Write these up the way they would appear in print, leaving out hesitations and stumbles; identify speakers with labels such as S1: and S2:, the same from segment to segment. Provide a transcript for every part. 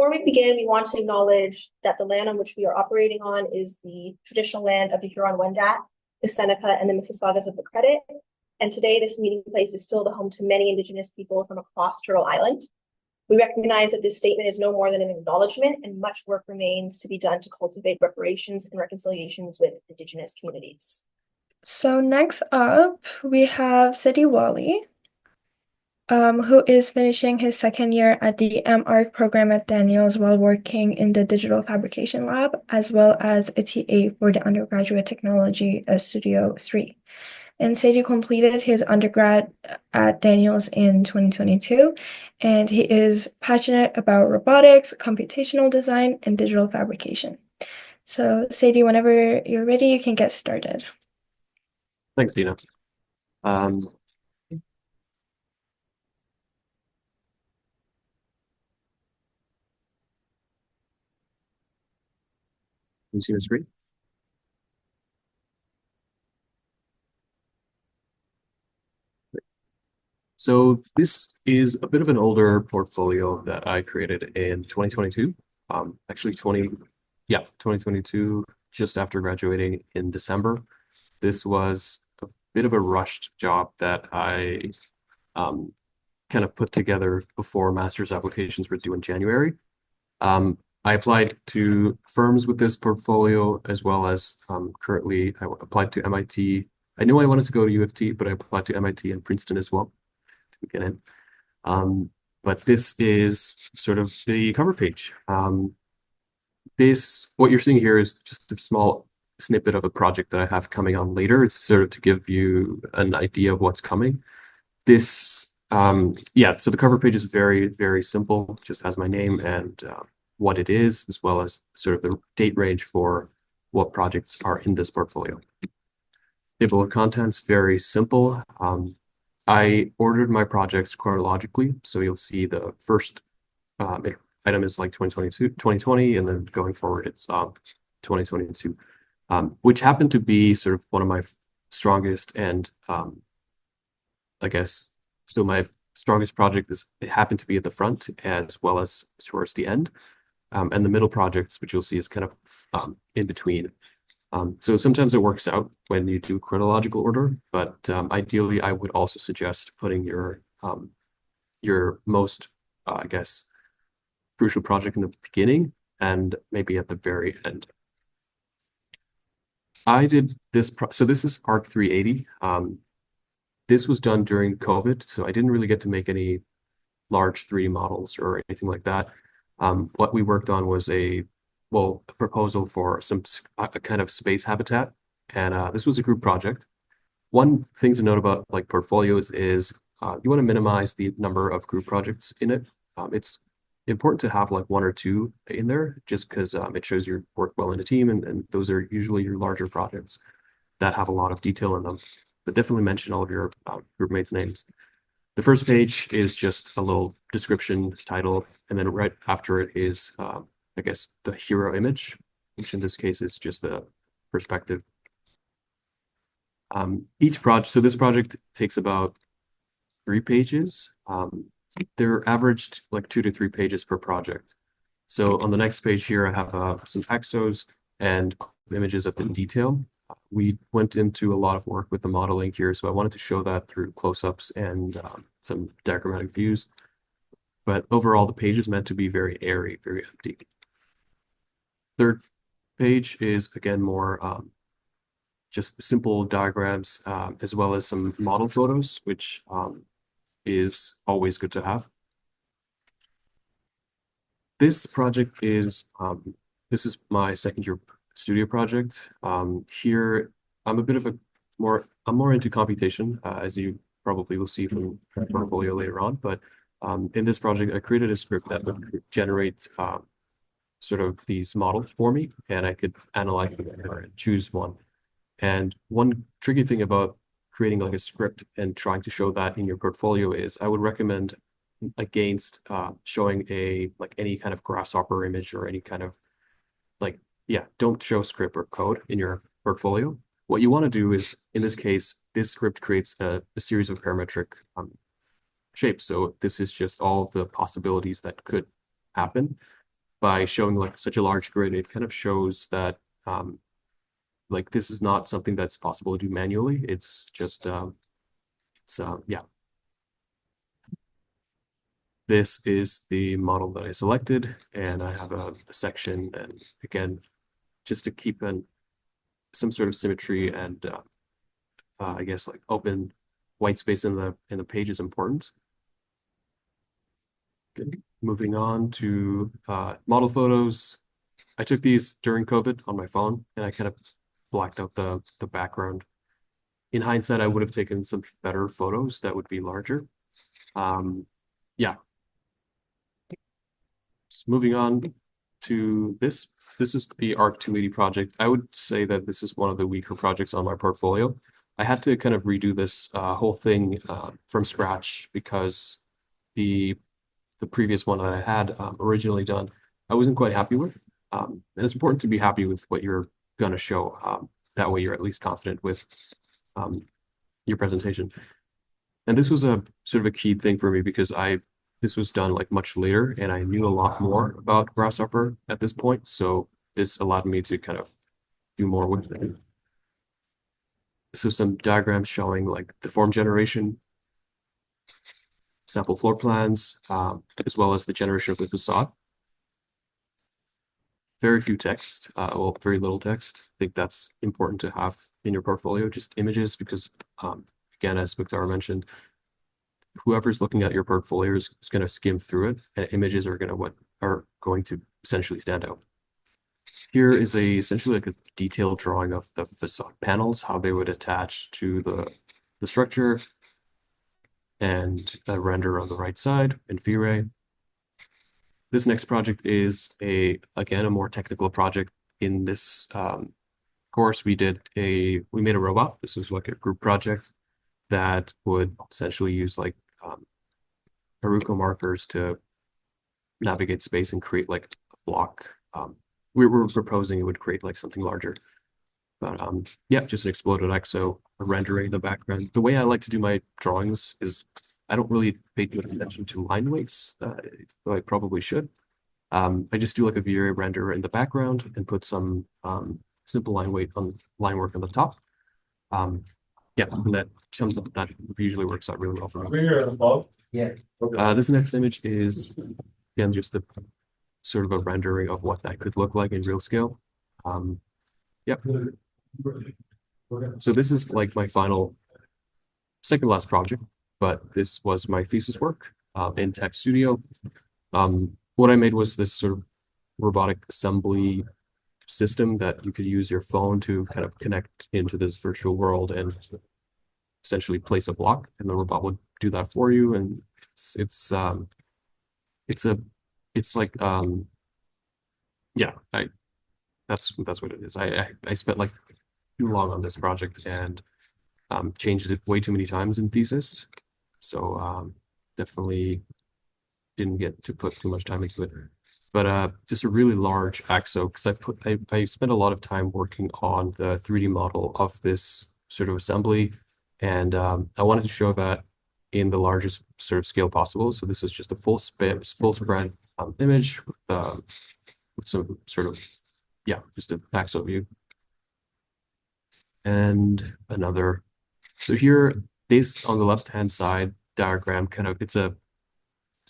S1: Before we begin, we want to acknowledge that the land on which we are operating on is the traditional land of the Huron-Wendat, the Seneca, and the Mississaugas of the Credit. And today, this meeting place is still the home to many Indigenous people from across Turtle Island. We recognize that this statement is no more than an acknowledgement, and much work remains to be done to cultivate reparations and reconciliations with Indigenous communities.
S2: So next up, we have Sadi Wali, who is finishing his second year at the M.Arch program at Daniels while working in the digital fabrication lab, as well as a TA for the undergraduate technology Studio 3. And Sadie completed his undergrad at Daniels in 2022, and he is passionate about robotics, computational design, and digital fabrication. So Sadie, whenever you're ready, you can get started.
S3: Thanks, Dina. Can you see the screen? So this is a bit of an older portfolio that I created in 2022. Actually 2022, just after graduating in December. This was a bit of a rushed job that I kind of put together before master's applications were due in January. I applied to firms with this portfolio as well as currently I applied to MIT. I knew I wanted to go to UofT, but I applied to MIT and Princeton as well to get in. But this is sort of the cover page. What you're seeing here is just a small snippet of a project that I have coming on later. It's sort of to give you an idea of what's coming. So the cover page is very, very simple, just has my name and what it is, as well as sort of the date range for what projects are in this portfolio. Table of contents, very simple. I ordered my projects chronologically, so you'll see the first item is like 2020, and then going forward it's 2022, which happened to be sort of one of my strongest and I guess still my strongest project it happened to be at the front as well as towards the end. And the middle projects, which you'll see is kind of in between. So sometimes it works out when you do chronological order, but ideally I would also suggest putting your most, I guess, crucial project in the beginning and maybe at the very end. I did this, so this is ARC 380. This was done during COVID, so I didn't really get to make any large 3D models or anything like that. What we worked on was a proposal for a kind of space habitat, and this was a group project. One thing to note about like portfolios is you want to minimize the number of group projects in it. It's important to have like one or two in there just because it shows you work well in a team, and those are usually your larger projects that have a lot of detail in them. But definitely mention all of your group mates' names. The first page is just a little description title, and then right after it is, I guess, the hero image, which in this case is just a perspective. So this project takes about 3 pages. They're averaged like 2 to 3 pages per project. So on the next page here, I have some exos and images of the detail. We went into a lot of work with the modeling here, so I wanted to show that through close-ups and some diagrammatic views. But overall, the page is meant to be very airy, very empty. Third page is, again, more just simple diagrams, as well as some model photos, which is always good to have. This project is, this is my second year studio project. Here, I'm a bit of I'm more into computation, as you probably will see from the portfolio later on. But in this project, I created a script that would generate sort of these models for me, and I could analyze them and choose one. And one tricky thing about creating like a script and trying to show that in your portfolio is I would recommend against showing any kind of grasshopper image or any kind of don't show script or code in your portfolio. What you want to do is, in this case, this script creates a series of parametric shapes. So this is just all of the possibilities that could happen. by showing like such a large grid, it kind of shows that like this is not something that's possible to do manually. It's just yeah. This is the model that I selected, and I have a section, and again, just to keep some sort of symmetry and I guess like open white space in the page is important. Good. Moving on to model photos. I took these during COVID on my phone, and I kind of blacked out the background. In hindsight, I would have taken some better photos that would be larger. Yeah. So moving on to this. This is the ARC 280 project. I would say that this is one of the weaker projects on my portfolio. I had to kind of redo this whole thing from scratch because the previous one that I had originally done, I wasn't quite happy with. And it's important to be happy with what you're going to show. That way you're at least confident with your presentation. And this was a sort of a key thing for me because this was done like much later and I knew a lot more about Grasshopper at this point. So this allowed me to kind of do more with it. So some diagrams showing like the form generation, sample floor plans, as well as the generation of the facade. Very few text, well, very little text. I think that's important to have in your portfolio, just images, because again, as Mukhtar mentioned, whoever's looking at your portfolio is going to skim through it, and images are going to essentially stand out. Here is essentially like a detailed drawing of the facade panels, how they would attach to the structure, and a render on the right side in V-Ray. This next project is again a more technical project. In this course, we made a robot. This was like a group project that would essentially use like Haruko markers to navigate space and create like a block. We were proposing it would create like something larger. But yeah, just an exploded exo, a rendering the background. The way I like to do my drawings is I don't really pay too much attention to line weights, though I probably should. I just do like a V-Ray render in the background and put some simple line work on the top. Yeah, that usually works out really well for me. Yeah. This next image is again just the sort of a rendering of what that could look like in real scale. Yep. So this is like my second last project, but this was my thesis work in Tech Studio. What I made was this sort of robotic assembly system that you could use your phone to kind of connect into this virtual world and essentially place a block, and the robot would do that for you. And it's like yeah, that's what it is. I spent like too long on this project and changed it way too many times in thesis, so definitely didn't get to put too much time into it. But just a really large axo, because I spent a lot of time working on the 3D model of this sort of assembly, and I wanted to show that in the largest sort of scale possible. So this is just a full spread image with some sort of, yeah, just an axo view. And another, so here, this on the left-hand side diagram kind of, it's a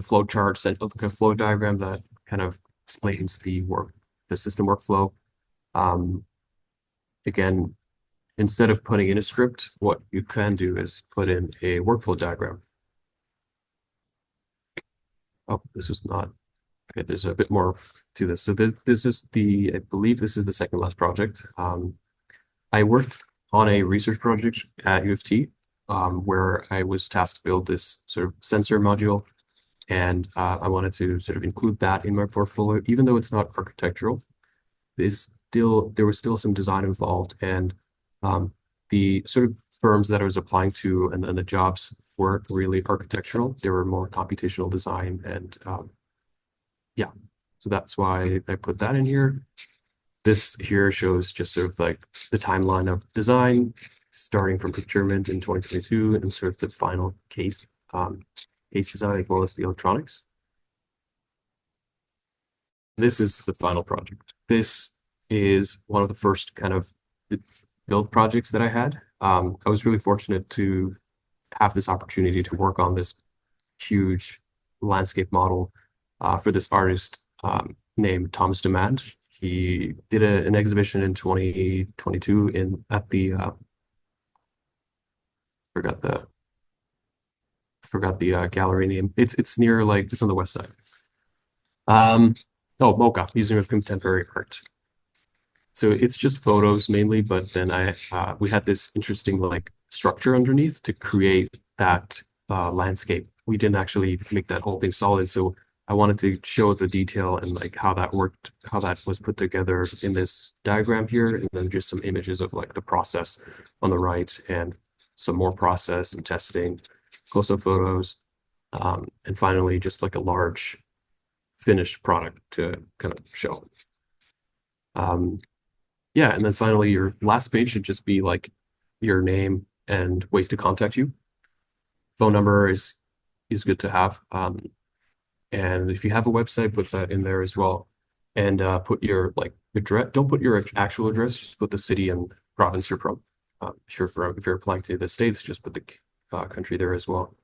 S3: flow chart, like a flow diagram that kind of explains the system workflow. Again, instead of putting in a script, what you can do is put in a workflow diagram. Oh, this was not, okay, there's a bit more to this. So this is I believe this is the second last project. I worked on a research project at UofT where I was tasked to build this sort of sensor module. And I wanted to sort of include that in my portfolio, even though it's not architectural. There was still some design involved, and the sort of firms that I was applying to and the jobs weren't really architectural. They were more computational design, and yeah, so that's why I put that in here. This here shows just sort of like the timeline of design, starting from procurement in 2022 and sort of the final case design as well as the electronics. This is the final project. This is one of the first kind of build projects that I had. I was really fortunate to have this opportunity to work on this huge landscape model for this artist named Thomas Demand. He did an exhibition in 2022 at the forgot the gallery name. It's near it's on the west side. Oh, MoCA, Museum of Contemporary Art. So it's just photos mainly, but then we had this interesting structure underneath to create that landscape. We didn't actually make that whole thing solid, so I wanted to show the detail and how that worked, how that was put together in this diagram here, and then just some images of the process on the right, and some more process and testing, close-up photos, and finally just a large finished product to kind of show. Yeah, and then finally your last page should just be your name and ways to contact you. Phone number is good to have. And if you have a website, put that in there as well. And put your address. Don't put your actual address, just put the city and province you're from. If you're applying to the States, just put the country there as well.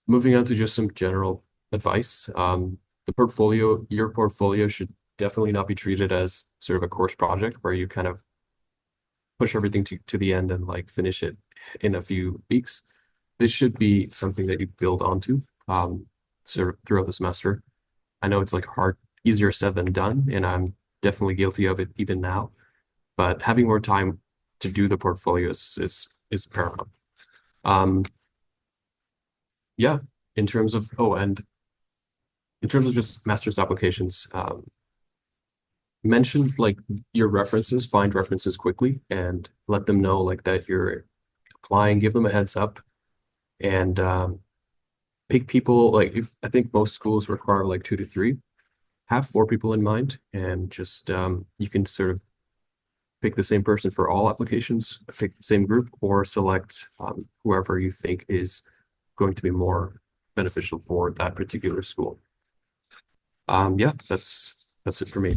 S3: Moving on to just some general advice. Your portfolio should definitely not be treated as sort of a course project where you kind of push everything to the end and finish it in a few weeks. This should be something that you build onto sort of throughout the semester. I know it's easier said than done, and I'm definitely guilty of it even now. But having more time to do the portfolio is paramount. Yeah, in terms of just master's applications, mention your references, find references quickly and let them know that you're applying, give them a heads up, and pick people I think most schools require 2 to 3. Have 4 people in mind, and just you can sort of pick the same person for all applications, pick the same group, or select whoever you think is going to be more beneficial for that particular school. Yeah, that's it for me.